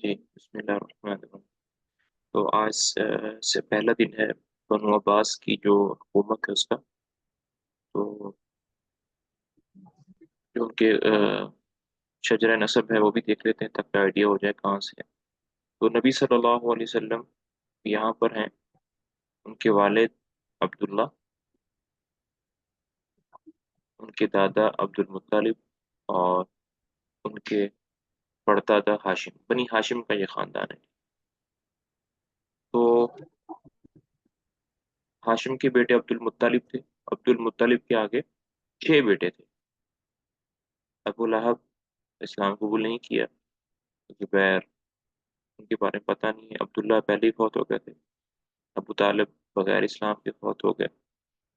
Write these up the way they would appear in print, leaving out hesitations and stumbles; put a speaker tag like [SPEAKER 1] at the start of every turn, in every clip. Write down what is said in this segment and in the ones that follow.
[SPEAKER 1] جی بسم اللہ الرحمن الرحیم۔ تو آج سے پہلا دن ہے بنو عباس کی جو حکومت ہے اس کا، تو جو ان کے شجرہ نسب ہے وہ بھی دیکھ لیتے ہیں تاکہ آئیڈیا ہو جائے کہاں سے ہے۔ تو نبی صلی اللہ علیہ وسلم یہاں پر ہیں، ان کے والد عبداللہ، ان کے دادا عبد المطلب، اور ان کے پڑدادا ہاشم، بنی ہاشم کا یہ خاندان ہے۔ تو ہاشم کے بیٹے عبد المطلب تھے، عبد المطلب کے آگے 6 بیٹے تھے۔ ابو لہب اسلام قبول نہیں کیا، زبیر ان کے بارے میں پتہ نہیں ہے، عبداللہ پہلے ہی فوت ہو گئے تھے، ابو طالب بغیر اسلام کے فوت ہو گئے،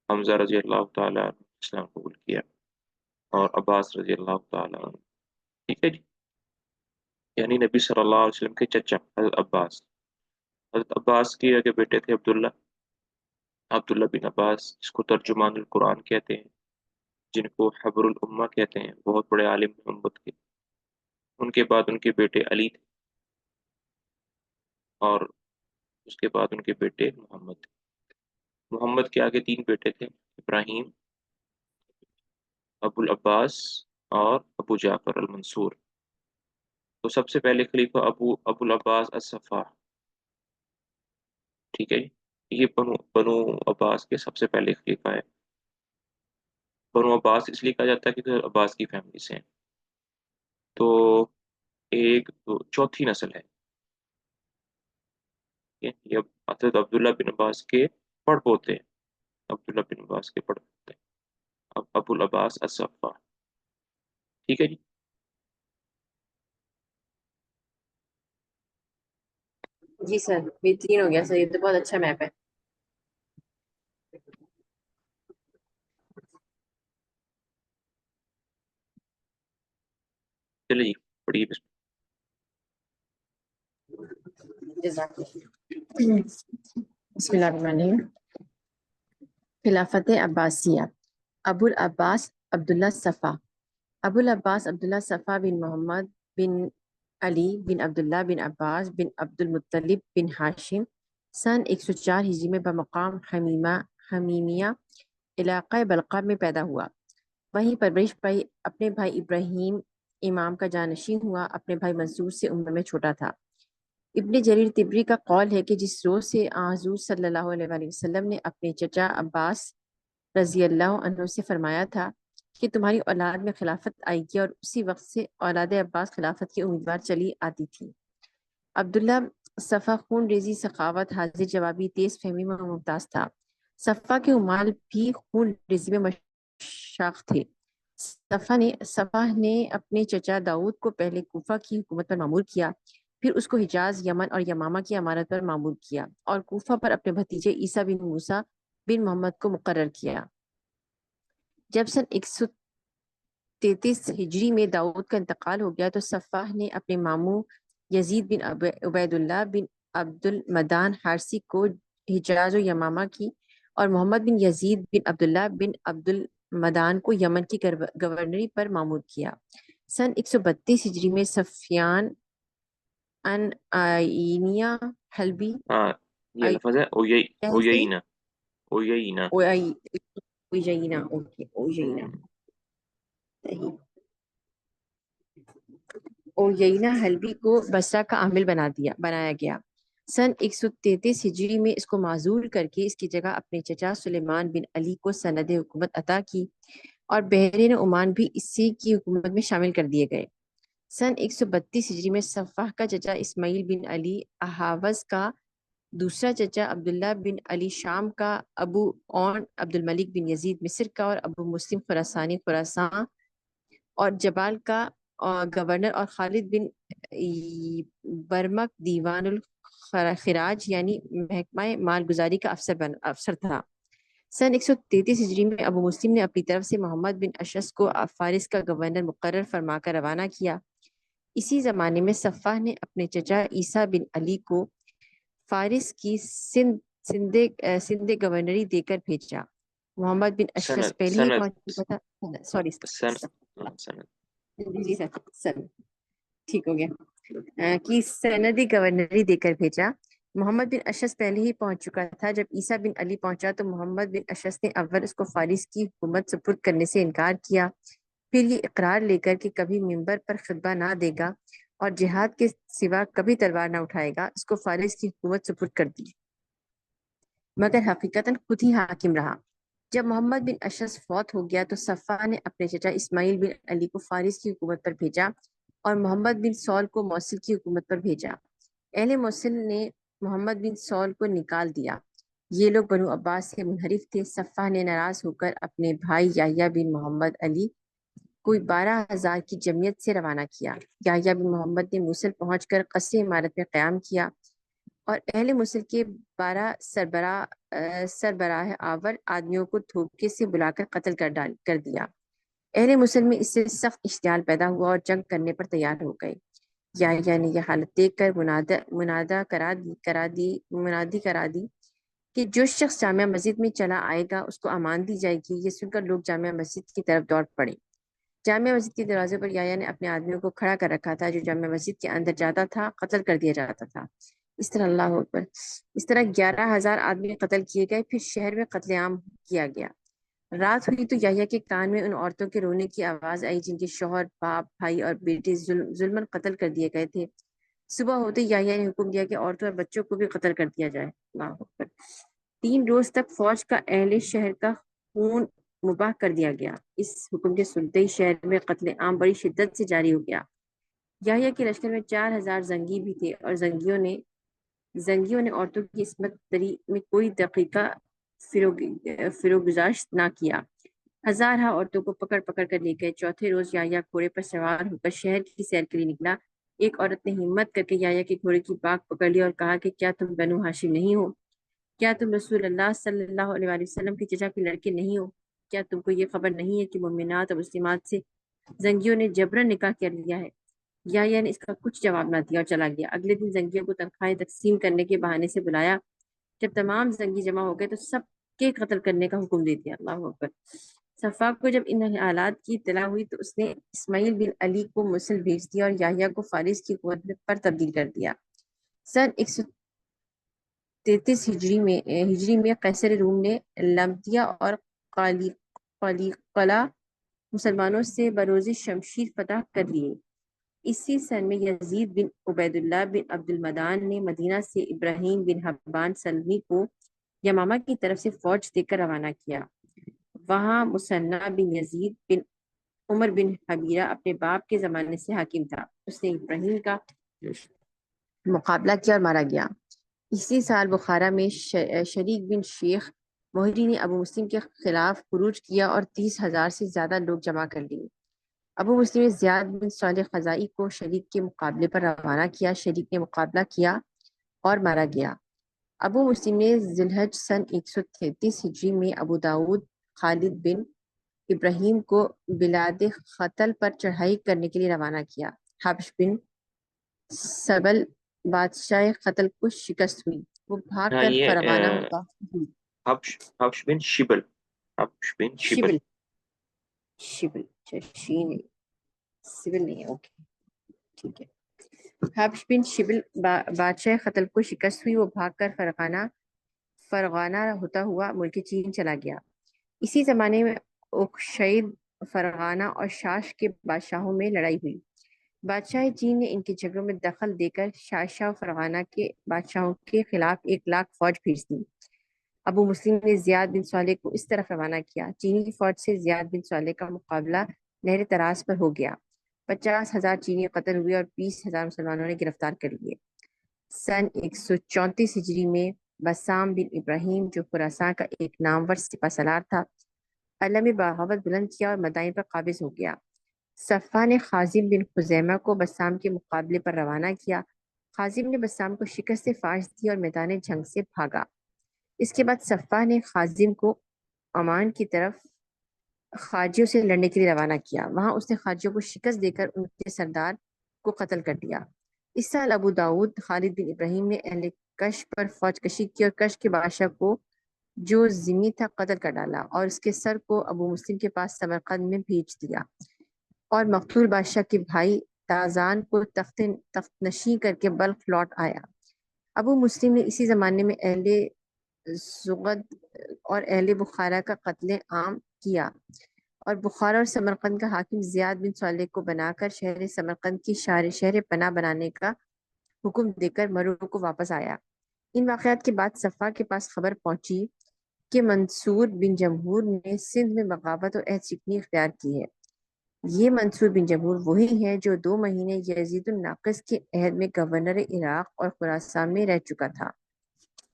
[SPEAKER 1] حمزہ رضی اللہ تعالیٰ عنہ اسلام قبول کیا، اور عباس رضی اللہ تعالیٰ عنہ۔ ٹھیک ہے جی، یعنی نبی صلی اللہ علیہ وسلم کے چچا حضرت عباس، حضرت عباس کے آگے بیٹے تھے عبداللہ، عبداللہ بن عباس، جس کو ترجمان القرآن کہتے ہیں، جن کو حبر الامہ کہتے ہیں، بہت بڑے عالم محمد کے۔ ان کے بعد ان کے بیٹے علی تھے، اور اس کے بعد ان کے بیٹے محمد تھے۔ محمد کے آگے 3 بیٹے تھے، ابراہیم، ابو العباس، اور ابو جعفر المنصور۔ تو سب سے پہلے خلیفہ ابو العباس الصفا، ٹھیک ہے جی، یہ بنو عباس کے سب سے پہلے خلیفہ ہے۔ بنو عباس اس لیے کہا جاتا ہے کہ عباس کی فیملی سے ہیں۔ تو ایک چوتھی نسل ہے یہ حضرت عبداللہ بن عباس کے پڑ پوتے ہیں، عبداللہ بن عباس کے پڑ پوتے ہیں، ابو العباس الصفا۔ ٹھیک ہے جی،
[SPEAKER 2] جی سر، بہترین ہو گیا سر، یہ تو بہت اچھا میپ ہے۔
[SPEAKER 1] چلے جی پڑھیے
[SPEAKER 2] جزاک اللہ۔ بسم اللہ الرحمن الرحیم۔ خلافت عباسیہ۔ ابو العباس عبداللہ صفا۔ ابو العباس عبداللہ صفا بن محمد بن علی بن عبداللہ بن عباس بن عبد المطلب بن ہاشم سن 104 ہجری میں بمقام حمیمیہ علاقہ بلقا میں پیدا ہوا۔ وہیں پرورش پائی، اپنے بھائی ابراہیم امام کا جانشین ہوا، اپنے بھائی منصور سے عمر میں چھوٹا تھا۔ ابن جریر طبری کا قول ہے کہ جس روز سے حضور صلی اللہ علیہ وآلہ وسلم نے اپنے چچا عباس رضی اللہ عنہ سے فرمایا تھا کہ تمہاری اولاد میں خلافت آئے گی، اور اسی وقت سے اولاد عباس خلافت کی امیدوار چلی آتی تھی۔ عبداللہ صفا خون ریزی، سخاوت، حاضر جوابی، تیز فہمی میں ممتاز تھا۔ صفا کے امال بھی خون ریزی میں مشاق تھے۔ صفا نے اپنے چچا داؤد کو پہلے کوفہ کی حکومت پر مامور کیا، پھر اس کو حجاز، یمن اور یمامہ کی امارت پر مامور کیا، اور کوفہ پر اپنے بھتیجے عیسیٰ بن موسیٰ بن محمد کو مقرر کیا۔ جب سن 133 ہجری میں داؤد کا انتقال ہو گیا تو صفا نے اپنے ماموں یزید بن عبید اللہ بن عبد المدان حارثی کو حجاز و یمامہ کی، اور محمد بن یزید بن عبداللہ بن عبد المدان کو یمن کی گورنری پر مامور کیا۔ سن 132 ہجری میں سفیان ان آئینیہ حلبی،
[SPEAKER 1] ہاں یہ لفظ ہے اویینا، اویینا۔
[SPEAKER 2] اویینا، اوکے، اویینا، صحیح، اویینا حلبی کو بصرہ کا عامل بنایا گیا۔ سن 133 ہجری میں اس کو معزول کر کے اس کی جگہ اپنے چچا سلیمان بن علی کو سند حکومت عطا کی، اور بحرین عمان بھی اسی کی حکومت میں شامل کر دیے گئے۔ سن 132 ہجری میں صفح کا چچا اسماعیل بن علی احاوز کا دوسرا چچا عبداللہ بن علی شام کا، ابو اون عبد الملک بن یزید مصر کا، اور ابو مسلم خراسانی خراسان اور جبال کا گورنر، اور خالد بن برمک دیوان الخراج یعنی محکمہ مال گزاری کا افسر تھا۔ سن 133 ہجری میں ابو مسلم نے اپنی طرف سے محمد بن اشعث کو فارس کا گورنر مقرر فرما کر روانہ کیا۔ اسی زمانے میں صفح نے اپنے چچا عیسیٰ بن علی کو فارس کی سندھ گورنری دے کر بھیجا۔ محمد بن اشعث
[SPEAKER 1] سند
[SPEAKER 2] پہلے ہی
[SPEAKER 1] سند
[SPEAKER 2] پہنچ چکا تھا، سوری
[SPEAKER 1] سند سند
[SPEAKER 2] جی سر، سر ٹھیک ہو گیا۔ کی سندی گورنری دے کر بھیجا۔ محمد بن اشعث پہلے ہی پہنچ چکا تھا۔ جب عیسیٰ بن علی پہنچا تو محمد بن اشعث نے اول اس کو فارس کی حکومت سپرد کرنے سے انکار کیا، پھر یہ اقرار لے کر کہ کبھی منبر پر خطبہ نہ دے گا اور جہاد کے سوا کبھی تلوار نہ اٹھائے گا، اس کو فارس کی حکومت سپرد کر دی، مگر حقیقتاً خود ہی حاکم رہا۔ جب محمد بن اشعث فوت ہو گیا تو صفا نے اپنے چچا اسماعیل بن علی کو فارس کی حکومت پر بھیجا اور محمد بن سول کو موصل کی حکومت پر بھیجا۔ اہل موصل نے محمد بن سول کو نکال دیا، یہ لوگ بنو عباس سے منحرف تھے۔ صفا نے ناراض ہو کر اپنے بھائی یحییٰ بن محمد علی کو 12,000 کی جمعیت سے روانہ کیا۔ یحییٰ بن محمد نے موصل پہنچ کر قصر عمارت میں قیام کیا اور اہل موصل کے 12 سربراہ آور آدمیوں کو دھوکے سے بلا کر قتل کر دیا۔ اہل موصل میں اس سے سخت اشتعال پیدا ہوا اور جنگ کرنے پر تیار ہو گئے۔ یحییٰ نے یہ حالت دیکھ کر منادی کرا دی کہ جو شخص جامع مسجد میں چلا آئے گا اس کو امان دی جائے گی۔ یہ سن کر لوگ جامع مسجد کی طرف دوڑ پڑے۔ جامع مسجد کے دروازے پر یحییٰ نے اپنے آدمیوں کو کھڑا کر رکھا تھا، جو جامع مسجد کے اندر جاتا تھا قتل کر دیا جاتا تھا۔ اس طرح اللہ اکبر، اس طرح 11,000 آدمی قتل کیے گئے، پھر شہر میں قتل عام کیا گیا۔ رات ہوئی تو یحییٰ کے کان میں ان عورتوں کے رونے کی آواز آئی جن کے شوہر، باپ، بھائی اور بیٹے ظلماً قتل کر دیے گئے تھے۔ صبح ہوتے یحییٰ نے حکم دیا کہ عورتوں اور بچوں کو بھی قتل کر دیا جائے۔ اللہ اکبر۔ 3 روز تک فوج کا اہل شہر کا خون مباح کر دیا گیا۔ اس حکم کے سنتے ہی شہر میں قتل عام بڑی شدت سے جاری ہو گیا۔ یحییٰ کے لشکر میں 4,000 زنگی بھی تھے اور زنگیوں نے عورتوں کی عصمت دری میں کوئی دقیقہ فروگزاشت نہ کیا۔ ہزارہ عورتوں کو پکڑ پکڑ کر لے گئے۔ چوتھے روز یحییٰ گھوڑے پر سوار ہو کر شہر کی سیر کے لیے نکلا۔ ایک عورت نے ہمت کر کے یحییٰ کے گھوڑے کی باک پکڑ لی اور کہا کہ کیا تم بنو ہاشم نہیں ہو؟ کیا تم رسول اللہ صلی اللہ علیہ وآلہ وسلم کے چچا کے لڑکے نہیں ہو؟ کیا تم کو یہ خبر نہیں ہے کہ مومنات اور مسلمات سے زنگیوں نے جبرن نکاح کر لیا ہے؟ یحییٰ نے اس کا کچھ جواب نہ دیا اور چلا گیا۔ اگلے دن زنگیوں کو تنخواہیں تقسیم کرنے کے بہانے سے بلایا۔ جب تمام زنگی جمع ہو گئے تو سب کے قتل کرنے کا حکم دے دیا۔ اللہ اکبر۔ صفا کو جب ان حالات کی اطلاع ہوئی تو اس نے اسماعیل بن علی کو موصل بھیج دیا اور یحییٰ کو فارس کی حکومت پر تبدیل کر دیا۔ سن 133 ہجری میں قیصر روم نے لمتیا اور قلیقلہ مسلمانوں سے بروز شمشیر فتح کر لیے۔ اسی سن میں یزید بن عبید اللہ بن عبد المدان نے مدینہ سے ابراہیم بن حبان سلمی کو یمامہ کی طرف سے فوج دے کر روانہ کیا۔ وہاں مثنیٰ بن یزید بن عمر بن حبیرہ اپنے باپ کے زمانے سے حاکم تھا۔ اس نے ابراہیم کا مقابلہ کیا اور مارا گیا۔ اسی سال بخارا میں شریک بن شیخ موہری نے ابو مسلم کے خلاف خروج کیا اور 30,000 سے زیادہ لوگ جمع کر لیے۔ ابو مسلم نے زیاد بن صالح خزائی کو شریک کے مقابلے پر روانہ کیا۔ شریک نے مقابلہ کیا اور مارا گیا۔ ابو مسلم نے ذی الحج سن 133 ہجری میں ابو داؤد خالد بن ابراہیم کو بلاد ختل پر چڑھائی کرنے کے لیے روانہ کیا۔ حبش بن سبل بادشاہ ختل کو شکست ہوئی، وہ بھاگ
[SPEAKER 1] ہاں
[SPEAKER 2] کر
[SPEAKER 1] یہ
[SPEAKER 2] فرغانہ ہوتا
[SPEAKER 1] حبش بن شبل، حبش بن شبل۔
[SPEAKER 2] شبل شبل شین سبل نہیں، اوکے ٹھیک ہے۔ حبش بن شبل بادشاہ ختل کو شکست ہوئی، وہ بھاگ کر فرغانہ ہوتا ہوا ملک چین چلا گیا۔ اسی زمانے میں اکشید، فرغانہ اور شاش کے بادشاہوں میں لڑائی ہوئی۔ بادشاہ چین نے ان کے جھگڑوں میں دخل دے کر شاشہ و فرغانہ کے بادشاہوں کے خلاف 1,00,000 فوج بھیج دی۔ ابو مسلم نے زیاد بن صالح کو اس طرف روانہ کیا۔ چینی فوج سے زیاد بن صالح کا مقابلہ نہر تراس پر ہو گیا۔ 50,000 چینی قتل ہوئے اور 20,000 مسلمانوں نے گرفتار کر لیے۔ سن 134 ہجری میں بسام بن ابراہیم جو خراساں کا ایک نامور سپہ سالار تھا، علم بغاوت بلند کیا اور مدائن پر قابض ہو گیا۔ صفا نے خازم بن خزیمہ کو بسام کے مقابلے پر روانہ کیا۔ خازم نے بسام کو شکست فاش دی اور میدان جنگ سے بھاگا۔ اس کے بعد صفا نے خازم کو عمان کی طرف خارجیوں سے لڑنے کے لیے روانہ کیا۔ وہاں اس نے خارجیوں کو شکست دے کر ان کے سردار کو قتل کر دیا۔ اس سال ابو داؤد خالد بن ابراہیم نے اہل کش پر فوج کشی کی اور کش کے بادشاہ کو جو ذمی تھا قتل کر ڈالا اور اس کے سر کو ابو مسلم کے پاس سمرقند میں بھیج دیا، اور مقتول بادشاہ کے بھائی تازان کو تخت نشین کر کے بلخ لوٹ آیا۔ ابو مسلم نے اسی زمانے میں اہل زغد اور اہل بخارا کا قتل عام کیا اور بخارا اور سمرقند کا حاکم زیاد بن صالح کو بنا کر شہر سمرقند کی شہر پناہ بنانے کا حکم دے کر مرو کو واپس آیا۔ ان واقعات کے بعد صفا کے پاس خبر پہنچی کہ منصور بن جمہور نے سندھ میں بغاوت اور عہد شکنی اختیار کی ہے۔ یہ منصور بن جمہور وہی ہے جو 2 مہینے یزید الناقص کے عہد میں گورنر عراق اور خراسان میں رہ چکا تھا۔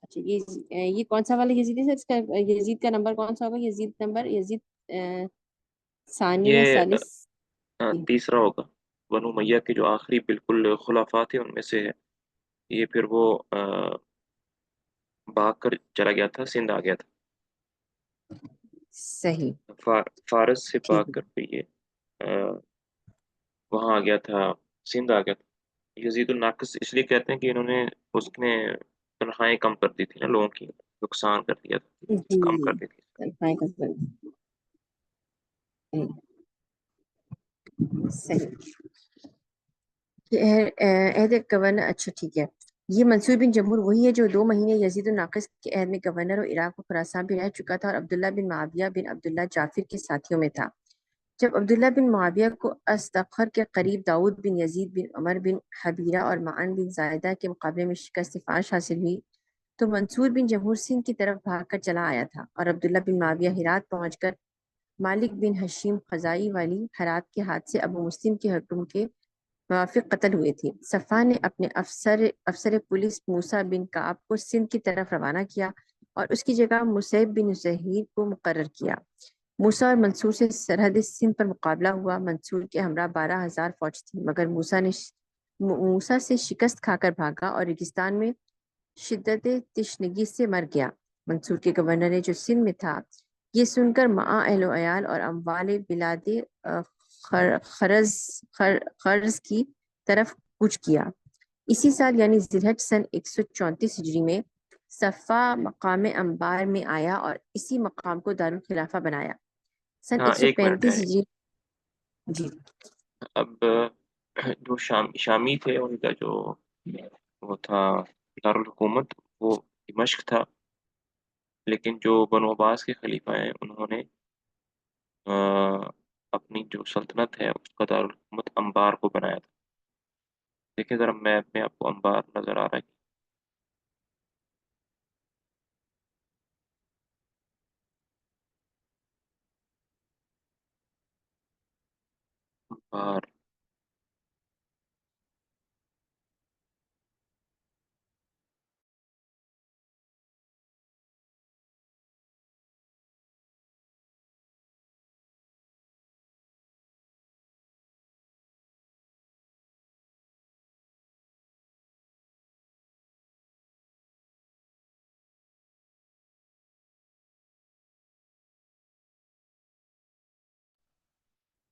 [SPEAKER 2] اچھا یہ کون سا والا یزید ہے سر؟ اس کا یزید کا نمبر کون سا ہوگا؟ یزید ثانی یا
[SPEAKER 1] یہ
[SPEAKER 2] ثالث؟ جی،
[SPEAKER 1] تیسرا ہوگا، بنو امیہ کے جو آخری بالکل خلفاء تھے ان میں سے ہے یہ۔ پھر وہ بھاگ کر چلا گیا تھا، سندھ آ گیا تھا،
[SPEAKER 2] صحیح،
[SPEAKER 1] فارس سے بھاگ
[SPEAKER 2] ٹھیک ہے۔
[SPEAKER 1] کر پھر یہ وہاں آ گیا تھا، سندھ آ گیا تھا۔ یزید الناقص اس لیے کہتے ہیں کہ انہوں نے اس نے تنخواہیں کم کر دی تھی نا، لوگوں کی نقصان کر دیا تھا، کم
[SPEAKER 2] جی،
[SPEAKER 1] کر دی تھی۔
[SPEAKER 2] تنخواہیں کا صحیح۔ عہد گورنر، اچھا ٹھیک ہے۔ یہ منصور بن جمہور وہی ہے جو 2 مہینے یزید الناقص کے عہد میں گورنر اور عراق و خراسان بھی رہ چکا تھا اور عبداللہ بن معاویہ بن عبداللہ جعفر کے ساتھیوں میں تھا۔ جب عبداللہ بن معاویہ کو استخر کے قریب داؤد بن یزید بن عمر بن حبیرہ اور معن بن زائدہ کے مقابلے میں شکست فاش حاصل ہوئی تو منصور بن جمہور سندھ کی طرف بھاگ کر چلا آیا تھا اور عبداللہ بن معاویہ ہرات پہنچ کر مالک بن حشیم خزائی والی ہرات کے ہاتھ سے ابو مسلم کے حکم کے موافق قتل ہوئے تھے۔ صفا نے اپنے افسر پولیس موسیٰ بن کعب کو سندھ کی طرف روانہ کیا اور اس کی جگہ مصعب بن زہیر کو مقرر کیا۔ موسیٰ اور منصور سے سرحد سندھ پر مقابلہ ہوا۔ منصور کے ہمراہ 12,000 فوج تھی مگر موسیٰ سے شکست کھا کر بھاگا اور ریگستان میں شدت تشنگی سے مر گیا۔ منصور کے گورنر جو سندھ میں تھا یہ سن کر معا اہل و عیال اور اموال بلاد خرز کی طرف کوچ کیا۔ اسی سال یعنی ذی الحج سن 134 ہجری میں صفا مقام انبار میں آیا اور اسی مقام کو دارالخلافہ بنایا۔ سن
[SPEAKER 1] ہاں ایک منٹ
[SPEAKER 2] 135
[SPEAKER 1] ہے۔
[SPEAKER 2] ہجری، جی
[SPEAKER 1] اب جو شامی تھے ان کا جو وہ تھا دارالحکومت، وہ دمشق تھا، لیکن جو بنو عباس کے خلیفہ ہیں انہوں نے آ، اپنی جو سلطنت ہے اس کا دارالحکومت انبار کو بنایا تھا۔ دیکھیں ذرا میپ میں آپ کو انبار نظر آ رہا ہے؟ انبار،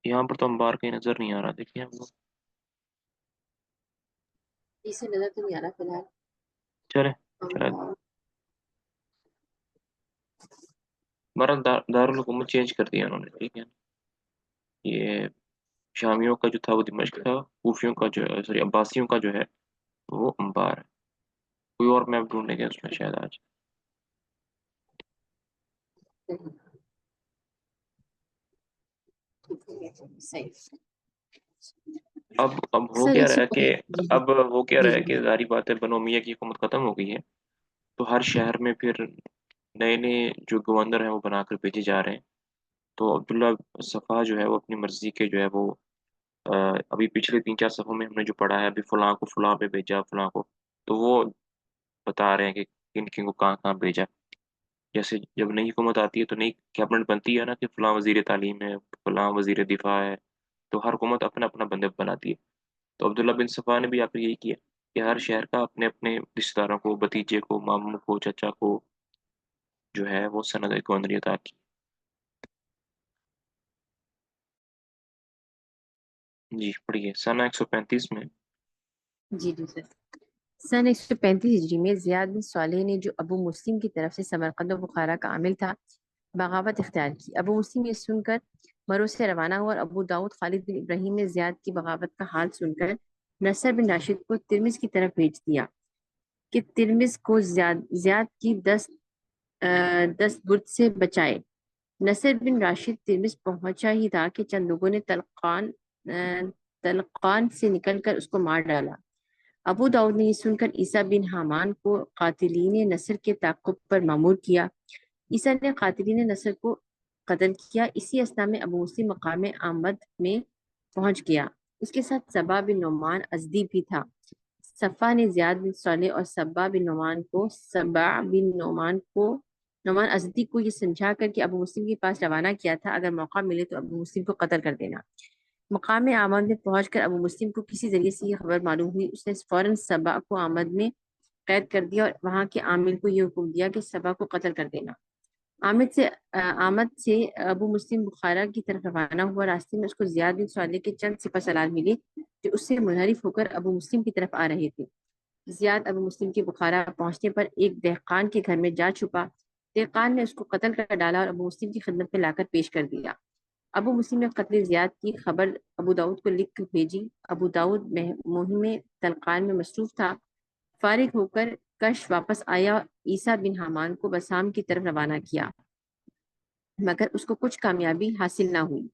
[SPEAKER 1] یہاں پر تو انبار کہیں نظر نہیں آ رہا، دیکھیں ہم لوگ۔
[SPEAKER 2] اسے نظر تو نہیں آ رہا فی الحال۔
[SPEAKER 1] چلیں، شاید
[SPEAKER 2] اور
[SPEAKER 1] ہمارا دارالحکومت چینج کر دیا انہوں نے، ٹھیک ہے۔ یہ شامیوں کا جو تھا وہ دمشق تھا، کوفیوں کا جو ہے، سوری عباسیوں کا جو ہے وہ انبار ہے۔ کوئی اور میپ ڈھونڈنے کے اس میں شاید آج۔
[SPEAKER 2] صحیح
[SPEAKER 1] اب ہو
[SPEAKER 2] سر
[SPEAKER 1] کیا رہا ہے کہ
[SPEAKER 2] 135، جی جی
[SPEAKER 1] اب ہو کیا
[SPEAKER 2] جی
[SPEAKER 1] رہا ہے
[SPEAKER 2] جی
[SPEAKER 1] کہ ظاہری بات ہے بنو امیہ کی حکومت ختم ہو گئی ہے، تو ہر شہر میں پھر نئے نئے جو گورنر ہیں وہ بنا کر بھیجے جا رہے ہیں۔ تو عبداللہ صفا جو ہے وہ اپنی مرضی کے جو ہے وہ ابھی پچھلے 3-4 صفوں میں ہم نے جو پڑھا ہے، ابھی فلاں کو فلاں پہ بھیجا، فلاں کو، تو وہ بتا رہے ہیں کہ کن کن کو کہاں کہاں بھیجا۔ جیسے جب نئی حکومت آتی ہے تو نئی کیبنٹ بنتی ہے نا، کہ فلاں وزیر تعلیم ہے، فلاں وزیر دفاع ہے، تو ہر حکومت اپنا اپنا بندہ بناتی ہے۔ تو عبداللہ بن صفا نے بھی آ کے یہی کیا کہ ہر شہر کا اپنے اپنے رشتہ داروں کو، بھتیجے کو، ماموں کو، چچا کو جو ہے وہ سند گورنری عطا کی۔ جی پڑھیے، سنہ 135 میں
[SPEAKER 2] جی جی سر۔ سن 135 ہجری میں زیاد بن صالح نے جو ابو مسلم کی طرف سے سمرقند و بخارا کا عامل تھا بغاوت اختیار کی۔ ابو مسلم یہ سن کر مرو سے روانہ ہوا، اور ابو داؤد خالد بن ابراہیم نے زیاد کی بغاوت کا حال سن کر نصر بن راشد کو ترمز کی طرف بھیج دیا کہ ترمز کو زیاد کی دست برد سے بچائے۔ نصر بن راشد ترمز پہنچا ہی تھا کہ چند لوگوں نے تلقان سے نکل کر اس کو مار ڈالا۔ ابو داؤد نے یہ سن کر عیسیٰ بن حامان کو قاتلین نصر کے تعاقب پر مامور کیا۔ عیسیٰ نے قاتلین نصر کو قتل کیا۔ اسی اثناء میں ابو مسلم مقام آمد میں پہنچ گیا۔ اس کے ساتھ صبا بن نعمان ازدی بھی تھا۔ صفا نے زیاد بن صالح اور نعمان ازدی کو یہ سمجھا کر کہ ابو مسلم کے پاس روانہ کیا تھا، اگر موقع ملے تو ابو مسلم کو قتل کر دینا۔ مقام آمد میں پہنچ کر ابو مسلم کو کسی ذریعے سے یہ خبر معلوم ہوئی، اس نے فوراً صبا کو آمد میں قید کر دیا اور وہاں کے عامل کو یہ حکم دیا کہ صبا کو قتل کر دینا۔ آمد سے ابو مسلم بخارا کی طرف روانہ ہوا۔ راستے میں اس کو زیاد بن صالح کے چند سپہ سالار ملے جو اس سے منحرف ہو کر ابو مسلم کی طرف آ رہے تھے۔ زیاد ابو مسلم کے بخارا پہنچنے پر ایک دہقان کے گھر میں جا چھپا۔ دہقان نے اس کو قتل کر ڈالا اور ابو مسلم کی خدمت میں لا کر پیش کر دیا۔ ابو مسلم نے قتل زیاد کی خبر ابو داؤد کو لکھ بھیجی۔ ابو داؤد مہم تلقان میں مصروف تھا۔ فارغ ہو کر کش واپس آیا اور عیسیٰ بن حامان کو بسام کی طرف روانہ کیا، مگر اس کو کچھ کامیابی حاصل نہ ہوئی۔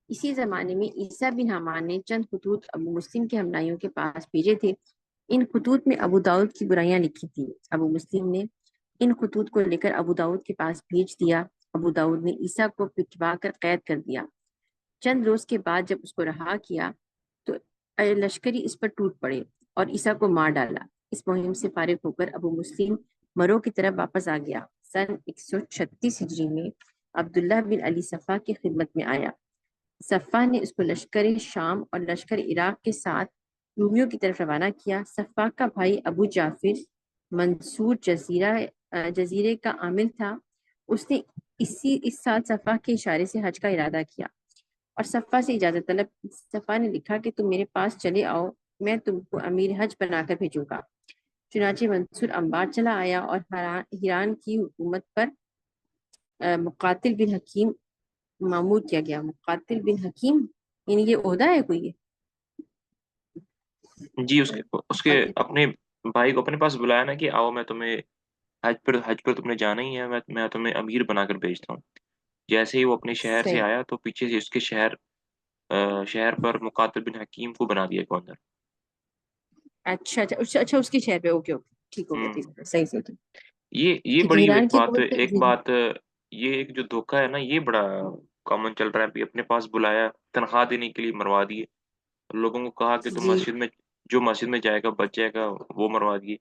[SPEAKER 2] اسی زمانے میں عیسیٰ بن حامان نے چند خطوط ابو مسلم کے ہمراہیوں کے پاس بھیجے تھے۔ ان خطوط میں ابو داؤد کی برائیاں لکھی تھیں۔ ابو مسلم نے ان خطوط کو لے کر ابو داؤد کے پاس بھیج دیا۔ ابو داؤد نے عیسیٰ کو پٹوا کر قید کر دیا۔ چند روز کے بعد جب اس کو رہا کیا تو لشکری اس پر ٹوٹ پڑے اور عیسیٰ کو مار ڈالا۔ اس مہم سے فارغ ہو کر ابو مسلم مرو کی طرف واپس آ گیا۔ سن 136 ہجری میں عبداللہ بن علی صفا کی خدمت میں آیا۔ صفا نے اس کو لشکر شام اور لشکر عراق کے ساتھ رومیوں کی طرف روانہ کیا۔ صفا کا بھائی ابو جعفر منصور جزیرے کا عامل تھا۔ اس نے اس سال صفا کے اشارے سے حج کا ارادہ کیا اور صفا سے اجازت طلب۔ صفا نے لکھا کہ تم میرے پاس چلے آؤ، میں تم کو امیر حج بنا کر بھیجوں گا۔ چنانچہ منصور انبار چلا آیا اور ہیران کی حکومت پر مقاتل بن حکیم معمور کیا گیا۔ مقاتل بن حکیم یعنی یہ عہدہ ہے کوئی؟
[SPEAKER 1] جی، اس کے
[SPEAKER 2] مقاتل
[SPEAKER 1] اپنے بھائی کو اپنے پاس بلایا نا کہ آؤ، میں تمہیں حج پر تم نے جانا ہی ہے، میں تمہیں امیر بنا کر بھیجتا ہوں۔ جیسے ہی وہ اپنے شہر سے
[SPEAKER 2] صحیح،
[SPEAKER 1] آیا تو پیچھے سے اس کے شہر پر مقاتل بن حکیم کو بنا دیا گورنر۔
[SPEAKER 2] اچھا اچھا اچھا، اس کے شہر پہ، اوکے اوکے، ٹھیک ہو گیا،
[SPEAKER 1] ہوں
[SPEAKER 2] ٹھیک ہو گیا، صحیح صحیح ٹھیک
[SPEAKER 1] یہ
[SPEAKER 2] ٹھیک ہے۔
[SPEAKER 1] بڑی
[SPEAKER 2] ایران کی حکومت
[SPEAKER 1] ایک
[SPEAKER 2] جی
[SPEAKER 1] بات یہ ایک جو دھوکا ہے نا، یہ بڑا کامن چل رہا ہے ابھی۔ اپنے پاس بلایا، تنخواہ دینے کے لیے مروا دیے لوگوں کو، کہا کہ تم
[SPEAKER 2] جی
[SPEAKER 1] مسجد میں جو مسجد میں جائے گا بچ جائے گا وہ مروا دیے۔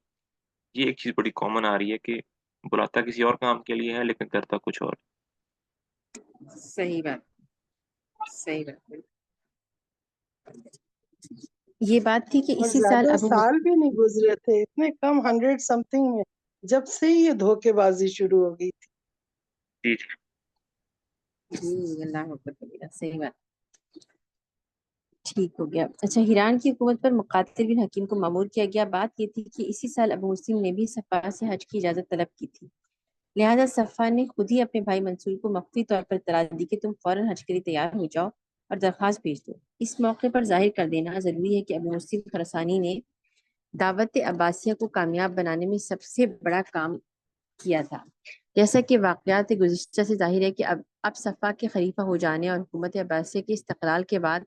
[SPEAKER 1] یہ ایک چیز بڑی کامن آ رہی ہے کہ بلاتا کسی اور کام کے لیے ہے لیکن کرتا کچھ اور۔
[SPEAKER 2] صحیح بات، صحیح بات۔ یہ بات تھی کہ
[SPEAKER 3] اور
[SPEAKER 2] اسی سال
[SPEAKER 3] زیادہ
[SPEAKER 2] ابو
[SPEAKER 3] سال بھی نہیں گزرے تھے، اتنے کم 100 سمتنگ میں جب سے یہ دھوکے بازی شروع ہو گئی تھی۔
[SPEAKER 1] جی جی۔
[SPEAKER 2] جی، اللہ اکبر کبیرہ، صحیح بات، ٹھیک ہو گیا۔ اچھا، ہیران کی حکومت پر مقاتل بن حکیم کو مامور کیا گیا۔ بات یہ تھی کہ اسی سال ابو مسلم نے بھی صفا سے حج کی اجازت طلب کی تھی، لہذا صفا نے خود ہی اپنے بھائی منصور کو مخفی طور پر اطلاع دی کہ تم فوراً حج کے لیے تیار ہو جاؤ اور درخواست بھیج دو۔ اس موقع پر ظاہر کر دینا ضروری ہے کہ ابو مسلم خراسانی نے دعوت عباسیہ کو کامیاب بنانے میں سب سے بڑا کام کیا تھا۔ جیسا کہ واقعات گزشتہ سے ظاہر ہے کہ اب صفا کے خلیفہ ہو جانے اور حکومت عباسیہ کے استقلال کے بعد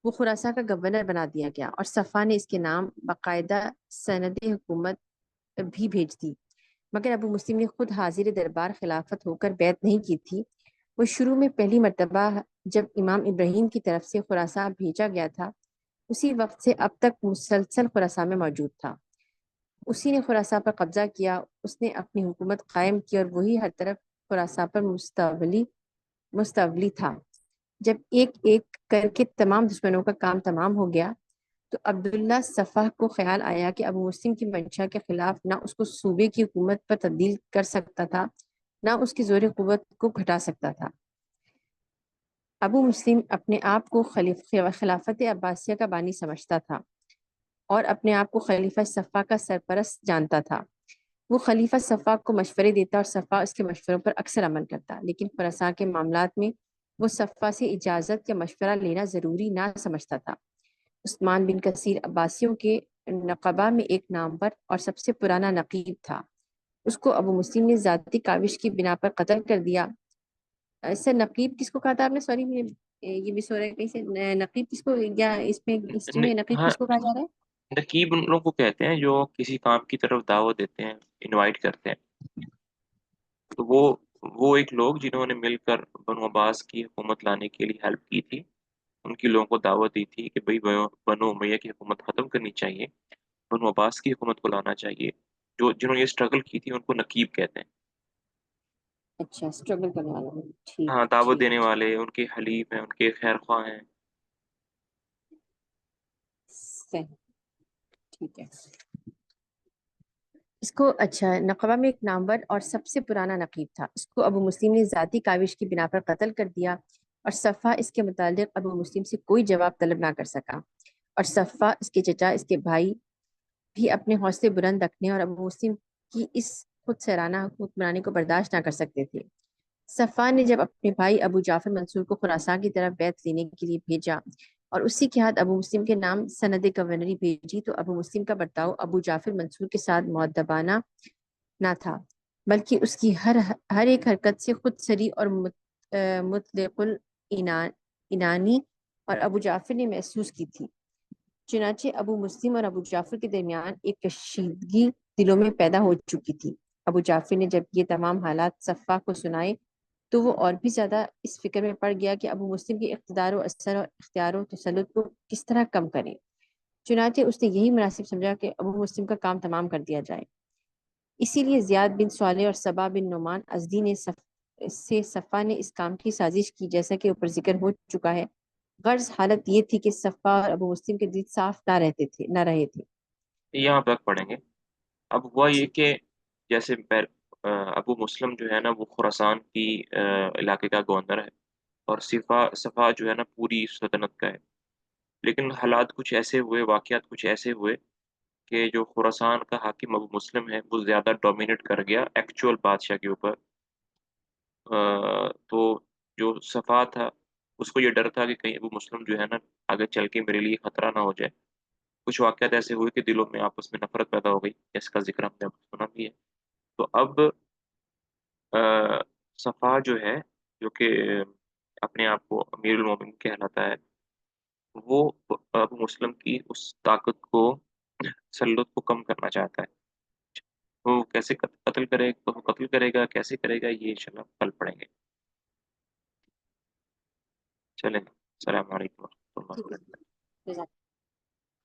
[SPEAKER 2] وہ خراساں کا گورنر بنا دیا گیا اور صفا نے اس کے نام باقاعدہ سند حکومت بھی بھیج دی، مگر ابو مسلم نے خود حاضر دربار خلافت ہو کر بیعت نہیں کی تھی۔ وہ شروع میں پہلی مرتبہ جب امام ابراہیم کی طرف سے خراساں بھیجا گیا تھا، اسی وقت سے اب تک مسلسل خراساں میں موجود تھا۔ اسی نے خراساں پر قبضہ کیا، اس نے اپنی حکومت قائم کی اور وہی ہر طرف خراساں پر مستولی تھا۔ جب ایک ایک کر کے تمام دشمنوں کا کام تمام ہو گیا تو عبداللہ صفا کو خیال آیا کہ ابو مسلم کی منشا کے خلاف نہ اس کو صوبے کی حکومت پر تبدیل کر سکتا تھا، نہ اس کی زور قوت کو گھٹا سکتا تھا۔ ابو مسلم اپنے آپ کو خلافت عباسیہ کا بانی سمجھتا تھا اور اپنے آپ کو خلیفہ صفا کا سرپرست جانتا تھا۔ وہ خلیفہ صفا کو مشورے دیتا اور صفا اس کے مشوروں پر اکثر عمل کرتا، لیکن خراساں کے معاملات میں وہ صفا سے اجازت یا مشورہ لینا ضروری نہ سمجھتا تھا۔ عثمان بن کثیر عباسیوں کے نقبہ میں ایک نامور اور سب سے پرانا نقیب تھا۔ اس کو ابو مسلم نے ذاتی کاوش کی بنا پر قتل کر دیا۔ سر نقیب کس کو کہا تھا آپ نے؟ سوری یہ بھی سو رہا ہے کہیں سے، نقیب کس کو، یا اس میں ہسٹری میں نقیب
[SPEAKER 1] ہاں،
[SPEAKER 2] کس کو کہا جا رہا ہے؟
[SPEAKER 1] نقیب ان لوگوں کو کہتے ہیں جو کسی کام کی طرف دعوت دیتے ہیں، انوائٹ کرتے ہیں۔ تو وہ ایک لوگ جنہوں نے مل کر بنو عباس کی حکومت لانے کے لیے ہیلپ کی تھی، ان کی لوگوں کو دعوت دی تھی کہ بھئی بنو امیہ کی حکومت ختم کرنی چاہیے، بنو عباس کی حکومت کو لانا چاہیے۔ جنہوں نے یہ اسٹرگل کی تھی ان کو نقیب کہتے ہیں۔
[SPEAKER 2] اچھا، اسٹرگل کرنے والا ہے۔ ٹھیک
[SPEAKER 1] ہاں، دعوت
[SPEAKER 2] ٹھیک
[SPEAKER 1] دینے والے ان کے حلیف ہیں، ان کے خیر خواہ ہیں۔
[SPEAKER 2] صحیح، ٹھیک ہے۔ اس کو اچھا، نقبہ میں ایک نامور اور سب سے پرانا نقیب تھا۔ اس کو ابو مسلم نے ذاتی کاوش کی بنا پر قتل کر دیا، اور صفا اس کے متعلق ابو مسلم سے کوئی جواب طلب نہ کر سکا، اور صفا، اس کے چچا، اس کے بھائی بھی اپنے حوصلے بلند رکھنے اور ابو مسلم کی اس خود سرانہ حکمرانی کو برداشت نہ کر سکتے تھے۔ صفوان نے جب اپنے بھائی ابو جعفر منصور کو خراسان کی طرف بیعت لینے کے لیے بھیجا اور اسی کے ہاتھ ابو مسلم کے نام سند گورنری بھیجی، تو ابو مسلم کا برتاؤ ابو جعفر منصور کے ساتھ مؤدبانہ نہ تھا، بلکہ اس کی ہر ایک حرکت سے خود سری اور مطلق العنانی اور ابو جعفر نے محسوس کی تھی۔ چنانچہ ابو مسلم اور ابو جعفر کے درمیان ایک کشیدگی دلوں میں پیدا ہو چکی تھی۔ ابو جعفر نے جب یہ تمام حالات صفا کو سنائے تو وہ اور بھی زیادہ اس فکر میں پڑ گیا کہ ابو مسلم کے اقتدار و اثر اور اختیار و تسلط کو کس طرح کم کرے۔ چنانچہ اس نے یہی مناسب سمجھا کہ ابو مسلم کا کام تمام کر دیا جائے۔ اسی لیے زیاد بن صالح اور صبا بن نعمان ازدی سے صفا نے اس کام کی سازش کی، جیسا کہ اوپر ذکر ہو چکا ہے۔ غرض حالت یہ تھی کہ صفا اور ابو مسلم کے دل صاف نہ رہے تھے۔
[SPEAKER 1] یہاں تک پڑھیں گے۔ اب ہوا یہ
[SPEAKER 2] ٹھیک ہے۔
[SPEAKER 1] کہ جیسے ابو مسلم جو ہے نا وہ خراسان کی علاقے کا گورنر ہے، اور صفا جو ہے نا پوری سلطنت کا ہے۔ لیکن حالات کچھ ایسے ہوئے، واقعات کچھ ایسے ہوئے کہ جو خراسان کا حاکم ابو مسلم ہے وہ زیادہ ڈومینیٹ کر گیا ایکچوئل بادشاہ کے اوپر۔ تو جو صفا تھا اس کو یہ ڈر تھا کہ کہیں ابو مسلم جو ہے نا آگے چل کے میرے لیے خطرہ نہ ہو جائے۔ کچھ واقعات ایسے ہوئے کہ دلوں میں آپس میں نفرت پیدا ہو گئی، جس کا ذکر ہم نے اب سنا بھی ہے۔ تو اب صفا جو ہے، جو کہ اپنے آپ کو امیر المومنین کہلاتا ہے، وہ ابو مسلم کی اس طاقت کو، تسلط کو کم کرنا چاہتا ہے۔ وہ کیسے قتل کرے گا، کیسے کرے گا، یہ انشاءاللہ کل پڑھیں گے۔ چلیں، السلام علیکم ورحمۃ اللہ
[SPEAKER 2] ٹھیک
[SPEAKER 1] وبرکاتہ۔
[SPEAKER 2] ہے۔